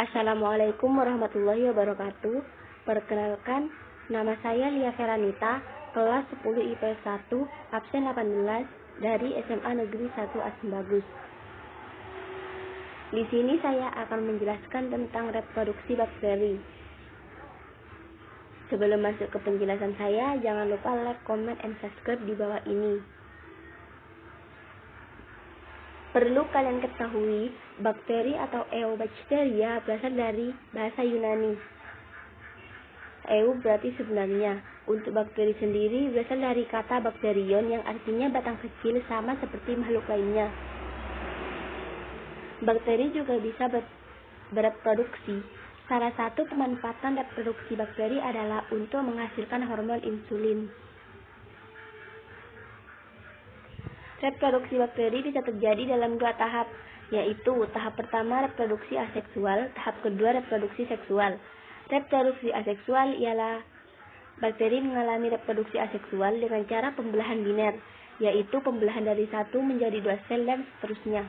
Assalamualaikum warahmatullahi wabarakatuh. Perkenalkan, nama saya Lia Feranita, kelas 10 IPS 1, absen 18 dari SMA Negeri 1 Asembagus. Di sini saya akan menjelaskan tentang reproduksi bakteri. Sebelum masuk ke penjelasan saya, jangan lupa like, comment, and subscribe di bawah ini. Perlu kalian ketahui, bakteri atau eubacteria berasal dari bahasa Yunani. Eu berarti sebenarnya. Untuk bakteri sendiri berasal dari kata bakterion yang artinya batang kecil, sama seperti makhluk lainnya. Bakteri juga bisa bereproduksi. Salah satu pemanfaatan reproduksi bakteri adalah untuk menghasilkan hormon insulin. Reproduksi bakteri bisa terjadi dalam dua tahap, yaitu tahap pertama reproduksi aseksual, tahap kedua reproduksi seksual. Reproduksi aseksual ialah bakteri mengalami reproduksi aseksual dengan cara pembelahan biner, yaitu pembelahan dari satu menjadi dua sel dan seterusnya.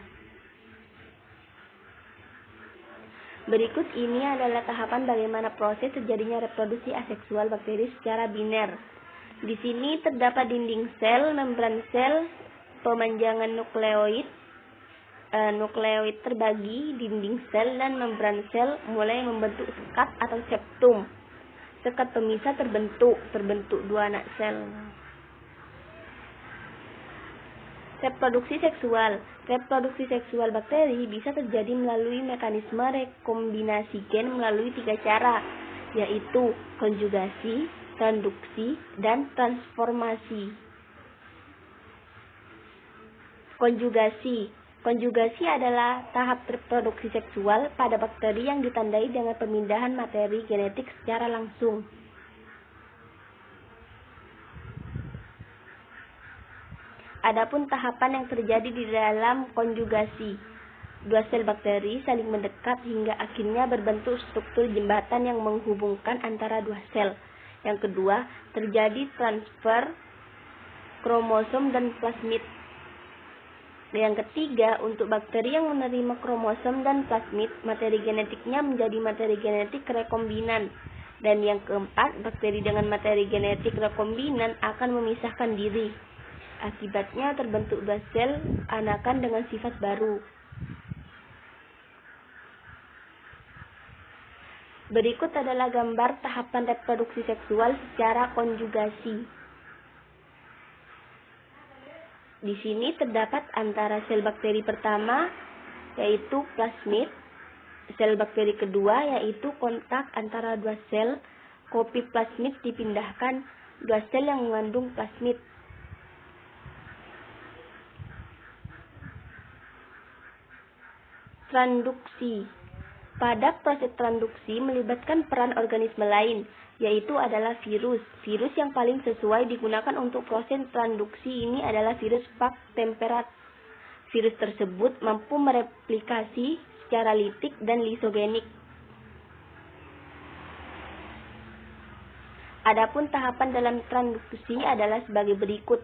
Berikut ini adalah tahapan bagaimana proses terjadinya reproduksi aseksual bakteri secara biner. Di sini terdapat dinding sel, membran sel, pemanjangan nukleoid terbagi, dinding sel dan membran sel mulai membentuk sekat atau septum. Sekat pemisah terbentuk dua anak sel. Reproduksi seksual. Reproduksi seksual bakteri bisa terjadi melalui mekanisme rekombinasi gen melalui tiga cara, yaitu konjugasi, transduksi, dan transformasi. Konjugasi adalah tahap reproduksi seksual pada bakteri yang ditandai dengan pemindahan materi genetik secara langsung. Adapun tahapan yang terjadi di dalam konjugasi, dua sel bakteri saling mendekat hingga akhirnya berbentuk struktur jembatan yang menghubungkan antara dua sel. Yang kedua, terjadi transfer kromosom dan plasmid. Yang ketiga, untuk bakteri yang menerima kromosom dan plasmid, materi genetiknya menjadi materi genetik rekombinan. Dan yang keempat, bakteri dengan materi genetik rekombinan akan memisahkan diri. Akibatnya terbentuk dua sel anakan dengan sifat baru. Berikut adalah gambar tahapan reproduksi seksual secara konjugasi. Di sini terdapat antara sel bakteri pertama, yaitu plasmid, sel bakteri kedua, yaitu kontak antara dua sel. Kopi plasmid dipindahkan dua sel yang mengandung plasmid. Transduksi. Pada proses transduksi melibatkan peran organisme lain, yaitu adalah virus. Virus yang paling sesuai digunakan untuk proses transduksi ini adalah virus Pak temperat. Virus tersebut mampu mereplikasi secara litik dan lisogenik. Adapun tahapan dalam transduksi adalah sebagai berikut.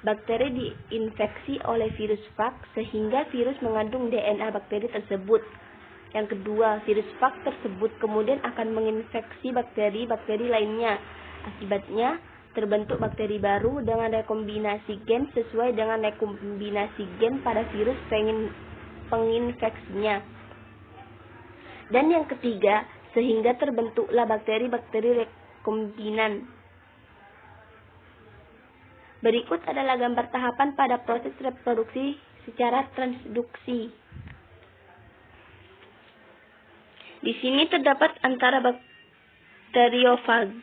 Bakteri diinfeksi oleh virus Pak sehingga virus mengandung DNA bakteri tersebut. Yang kedua, virus Pak tersebut kemudian akan menginfeksi bakteri-bakteri lainnya. Akibatnya, terbentuk bakteri baru dengan rekombinasi gen sesuai dengan rekombinasi gen pada virus penginfeksinya. Dan yang ketiga, sehingga terbentuklah bakteri-bakteri rekombinan. Berikut adalah gambar tahapan pada proses reproduksi secara transduksi. Di sini terdapat antara bakteriofag,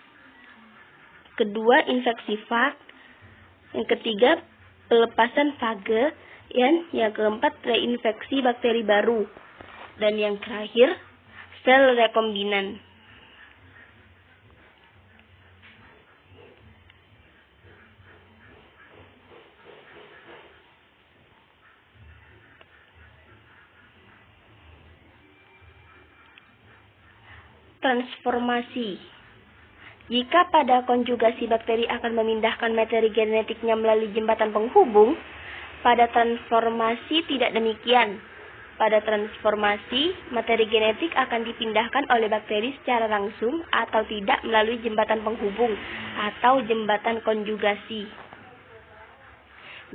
kedua infeksi fag, yang ketiga pelepasan fage, yang keempat reinfeksi bakteri baru, dan yang terakhir sel rekombinan. Transformasi. Jika pada konjugasi bakteri akan memindahkan materi genetiknya melalui jembatan penghubung, pada transformasi tidak demikian. Pada transformasi, materi genetik akan dipindahkan oleh bakteri secara langsung atau tidak melalui jembatan penghubung atau jembatan konjugasi.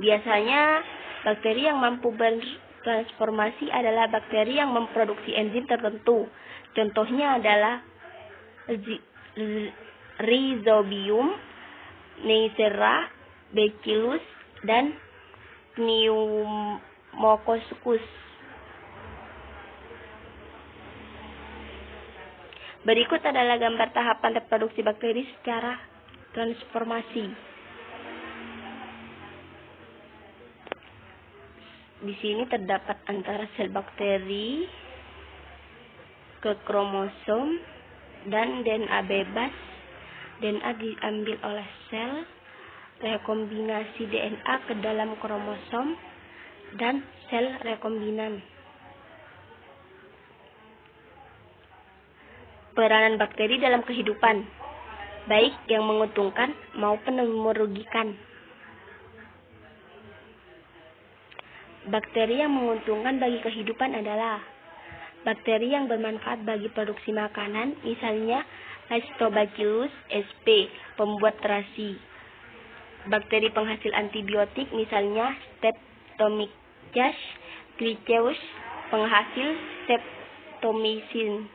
Biasanya, bakteri yang mampu bertransformasi adalah bakteri yang memproduksi enzim tertentu. Contohnya adalah Rhizobium, Neisseria, Bacillus, dan Pneumococcus. Berikut adalah gambar tahapan reproduksi bakteri secara transformasi. Di sini terdapat antara sel bakteri ke kromosom dan DNA bebas. DNA diambil oleh sel, rekombinasi DNA ke dalam kromosom, dan sel rekombinan. Peranan bakteri dalam kehidupan, baik yang menguntungkan maupun yang merugikan. Bakteri yang menguntungkan bagi kehidupan adalah bakteri yang bermanfaat bagi produksi makanan, misalnya Lactobacillus sp, pembuat terasi. Bakteri penghasil antibiotik, misalnya Streptomyces glyceus, penghasil streptomycin.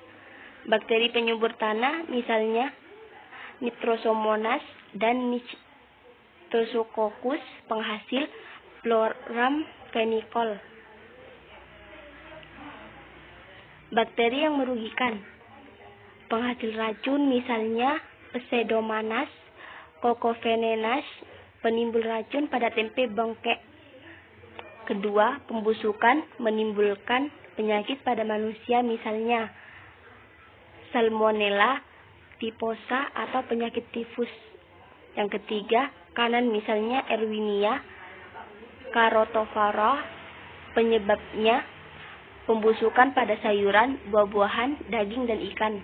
Bakteri penyubur tanah, misalnya Nitrosomonas dan Nitrococcus, penghasil Floram Canicol. Bakteri yang merugikan, penghasil racun, misalnya Pseudomonas cacovenenas, penimbul racun pada tempe bangkek. Kedua, pembusukan, menimbulkan penyakit pada manusia, misalnya Salmonella typhosa atau penyakit tifus. Yang ketiga, kanan, misalnya Erwinia carotovora, penyebabnya pembusukan pada sayuran, buah-buahan, daging, dan ikan.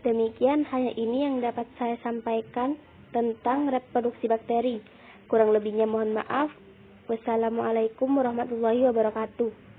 Demikian hanya ini yang dapat saya sampaikan tentang reproduksi bakteri. Kurang lebihnya mohon maaf. Wassalamualaikum warahmatullahi wabarakatuh.